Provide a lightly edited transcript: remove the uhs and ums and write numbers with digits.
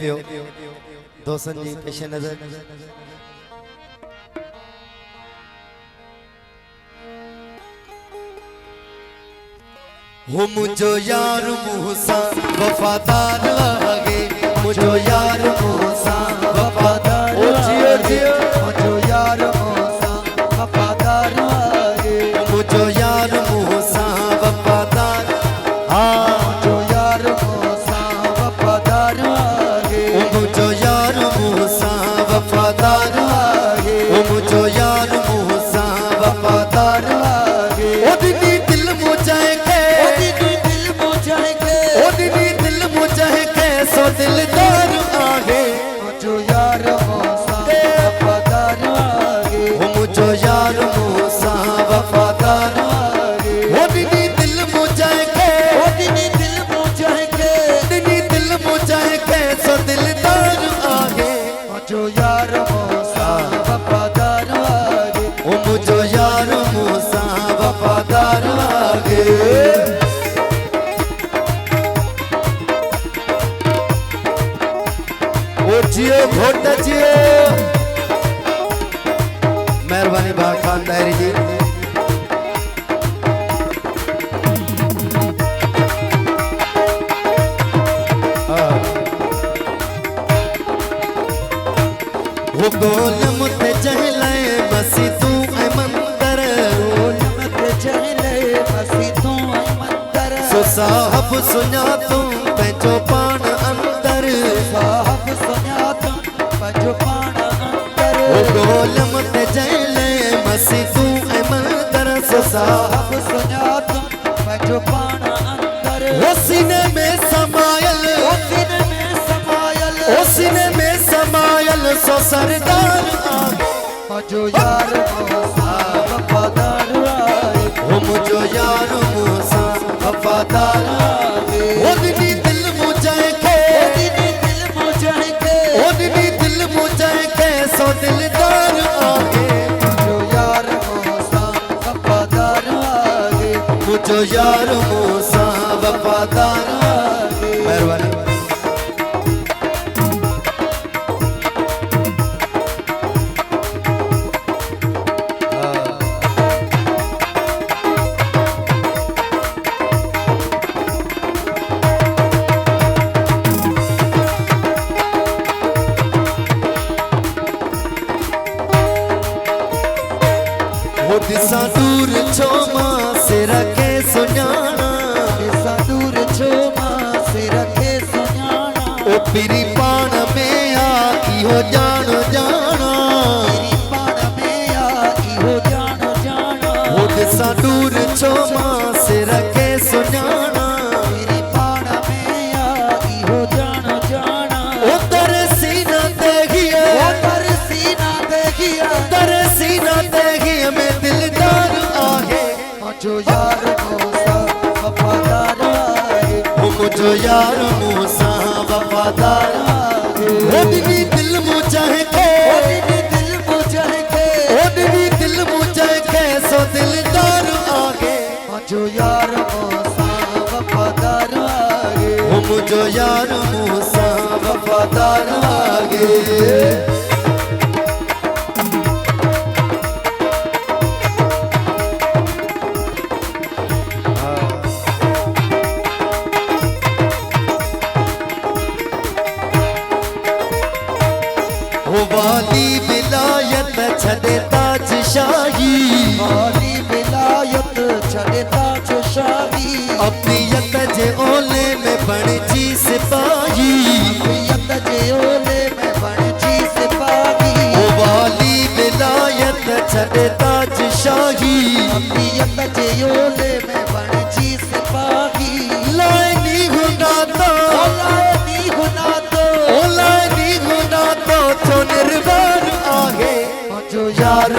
पियो दोस्तन जी पेश नजर हो मुझो यार मूसा वफादार आगे मुझो यार मूसा वफादार आगे मुझो यार मूसा वफादार आगे मुझो यार मूसा वफादार हाँ मुझो यार मूसा वफादार आगे मुझो यार मूसा वफादार आगे मुझो यार मूसा वफादार आगे ओ दीदी दिल मुझे सो दिलदार आगे मुझो यार मूसा वफादार आगे मुझो यार मूसा वफादार आगे ओ दीदी दिल मुझे के ओ दीदी दिल मुझे के दीदी दिल मुझे के सो दिलदार आगे मुझो यार मूसा वफादार आगे मुझो यार मूसा वफादार आगे जियो घोट जियो मेहरबानी भाग खान दायरी जी वो गोल मुत जहले बसी तू ऐ मंदर गोल मुत जहले बसी तू ऐ मंदर सो साहब सुना तू पंजो पान अंदर साहब सुना जो पाना अंदर ओ गोल मत जले मसी तू ऐ मंदर सो साहब सुना तुम जो पाना अंदर ओ सीने में समायल ओ सीने में समायल ओ सीने में समायल सो सरदार आगे जो यार मूसा वफादार आए ओ मुझो यार मूसा वफादार आगे ओ दीदी दिल मुझे के ओ दीदी दिल मुझे के ओ दीदी सो दिलदार आगे मुझो यार मूसा वफादार आगे मुझो यार मूसा वफादार आगे मेहरबानी दिसा दूर छो मां से रखे सुनाना दिसा दूर छो मां से रखे सुनाना ओ पीरी पान में आकी हो जान जाना पीरी पान में आकी हो जान जाना ओ दिसा दूर छो मां से रखे सुनाना पीरी पान में आकी हो जान जाना ओ तरसी ना देखिए ओ तरसी ना देखिए तरसी ना देखिए मैं मुझो यार मूसा वफादार आगे मुझो यार मूसा वफादार आगे ओ दीदी दिल मुझे के ओ दीदी दिल मुझे के ओ दीदी दिल मुझे के सो दिलदार आगे मुझो यार मूसा वफादार आगे मुझो यार मूसा वफादार आगे वाली विलायत छदे ताज शाही वाली विलायत छदे ताज शाही अपनियत जे ओले में बन जी सिपाही अपनियत जे ओले में बन जी सिपाही ओ वाली विलायत छदे ताज शाही अपनियत जे ओले में बन जी सिपाही लायनी गुना तो लायनी गुना तो लायनी गुना तो निर्भर आगे मुझो यार